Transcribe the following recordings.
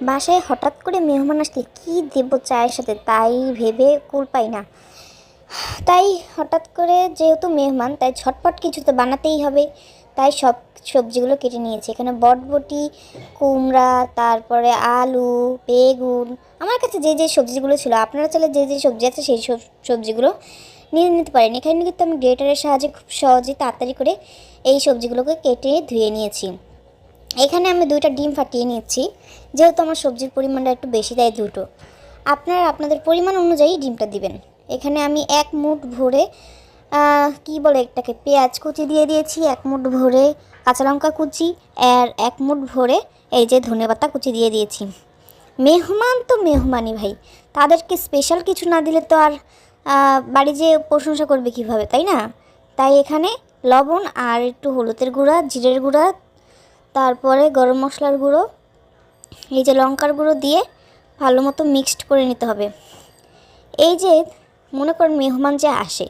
বাসায় হঠাৎ করে মেহমান আসলে কী দেবো চায়ের সাথে তাই ভেবে কুল পাই না। তাই হঠাৎ করে যেহেতু মেহমান তাই ঝটপট কিছু তো বানাতেই হবে। তাই সব সবজিগুলো কেটে নিয়েছি। এখানে বটবটি, কুমড়া, তারপরে আলু, বেগুন, আমার কাছে যে যে সবজিগুলো ছিল, আপনারা চাইলে যে যে সবজি আছে সেই সব সবজিগুলো নিয়ে নিতে পারেন। এখানে কিন্তু আমি গ্রেটারের সাহায্যে খুব সহজে তাড়াতাড়ি করে এই সবজিগুলোকে কেটে ধুয়ে নিয়েছি। এখানে আমি 2টা ডিম ফাটিয়ে নিচ্ছি, যেহেতু আমার সবজির পরিমাণটা একটু বেশি, তাই 2টো। আপনারা আপনাদের পরিমাণ অনুযায়ী ডিমটা দিবেন। এখানে আমি 1 মুঠ ভরে কি বলে এটাকে, পেঁয়াজ কুচি দিয়ে দিয়েছি, 1 মুঠ ভরে কাঁচা লঙ্কা কুচি, আর 1 মুঠ ভরে এই যে ধনেপাতা কুচি দিয়ে দিয়েছি। মেহমান তো মেহমানই ভাই, তাদেরকে স্পেশাল কিছু না দিলে তো আর বাড়ি যেয়ে প্রশংসা করবে কীভাবে, তাই না? তাই এখানে লবণ আর একটু হলুদের গুঁড়া, জিরের গুঁড়া, তারপরে গরম মশলার গুঁড়ো, এই যে লঙ্কার গুঁড়ো দিয়ে ভালো মতো মিক্সড করে নিতে হবে। এই যে মনে করেন মেহমান যে আসে,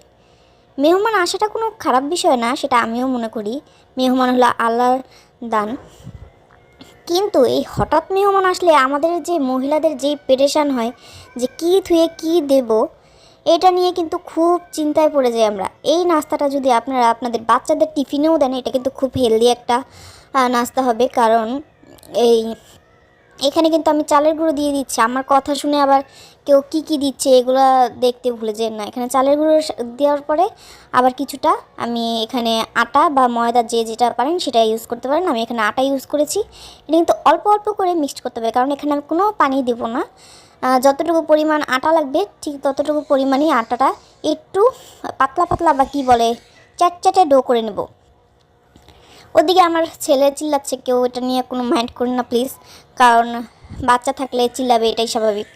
মেহমান আসাটা কোনো খারাপ বিষয় না, সেটা আমিও মনে করি। মেহমান হলো আল্লাহর দান। কিন্তু এই হঠাৎ মেহমান আসলে আমাদের যে মহিলাদের যেই পেরেশান হয় যে কী থুয়ে কী দেব, এটা নিয়ে কিন্তু খুব চিন্তায় পড়ে যাই আমরা। এই নাস্তাটা যদি আপনারা আপনাদের বাচ্চাদের টিফিনেও দেন, এটা কিন্তু খুব হেলদি একটা নাস্তা হবে। কারণ এখানে কিন্তু আমি চালের গুঁড়ো দিয়ে দিচ্ছি। আমার কথা শুনে আবার কেউ কী দিচ্ছে এগুলো দেখতে ভুলে যেন না। এখানে চালের গুঁড়ো দেওয়ার পরে আবার কিছুটা আমি এখানে আটা বা ময়দা যে যেটা পারেন সেটা ইউজ করতে পারেন। আমি এখানে আটা ইউজ করেছি। এটা কিন্তু অল্প অল্প করে মিক্সড করতে হবে, কারণ এখানে আমি কোনো পানি দেবো না। যতটুকু পরিমাণ আটা লাগবে ঠিক ততটুকু পরিমাণই আটাটা একটু পাতলা পাতলা বা কী বলে চ্যাটচ্যাটে ডো করে নেব। ওদিকে আমার ছেলে চিল্লাচ্ছে, কেউ এটা নিয়ে কোনো মাইন্ড করুন না প্লিজ, কারণ বাচ্চা থাকলে চিল্লাবে, এটাই স্বাভাবিক।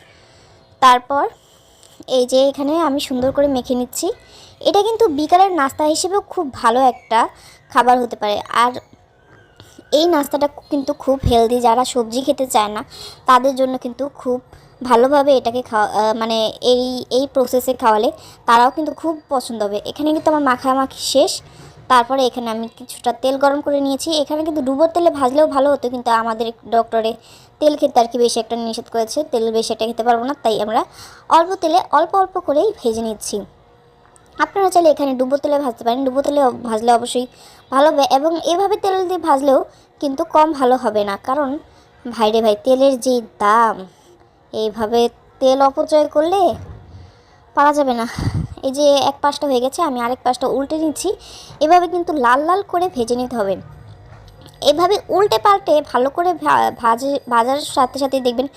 তারপর এই যে এখানে আমি সুন্দর করে মেখে নিচ্ছি। এটা কিন্তু বিকালের নাস্তা হিসেবেও খুব ভালো একটা খাবার হতে পারে। আর এই নাস্তাটা কিন্তু খুব হেলদি, যারা সবজি খেতে চায় না তাদের জন্য কিন্তু খুব ভালোভাবে এটাকে মানে এই প্রসেসে খাওয়ালে তারাও কিন্তু খুব পছন্দ হবে। এখানে কিন্তু আমার মাখামাখি শেষ। তারপরে এখানে আমি কিছুটা তেল গরম করে নিয়েছি। এখানে কিন্তু ডুবোর তেলে ভাজলেও ভালো হতো, কিন্তু আমাদের ডক্টরে তেল খেতে আর কি বেশি একটা নিষেধ করেছে, তেল বেশি একটা খেতে পারবো না, তাই আমরা অল্প তেলে অল্প অল্প করেই ভেজে নিচ্ছি। আপনারা চাইলে এখানে ডুবো তেলে ভাজতে পারেন, ডুবো তেলে ভাজলে অবশ্যই ভালো হবে। এবং এভাবে তেল দিয়ে ভাজলেও কিন্তু কম ভালো হবে না, কারণ ভাইরে ভাই তেলের যেই দাম, এইভাবে তেল অপচয় করলে পারা যাবে না। এই যে এক পাশটা হয়ে গেছে, আমি আরেক পাশটা উল্টে নিচ্ছি। এভাবে কিন্তু লাল লাল করে ভেজে নিতে হবে। এভাবে উল্টে পাল্টে ভালো করে ভাজার সাথে সাথে দেখবেন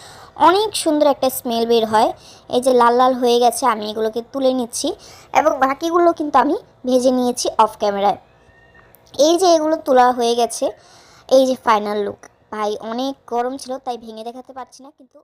অনেক সুন্দর একটা স্মেল বের হয়। এই যে লাল লাল হয়ে গেছে, আমি এগুলোকে তুলে নিচ্ছি এবং বাকিগুলো কিন্তু আমি ভেজে নিয়েছি অফ ক্যামেরায়। এই যে এগুলো তোলা হয়ে গেছে, এই যে ফাইনাল লুক। ভাই অনেক গরম ছিল তাই ভেঙে দেখাতে পারছি না, কিন্তু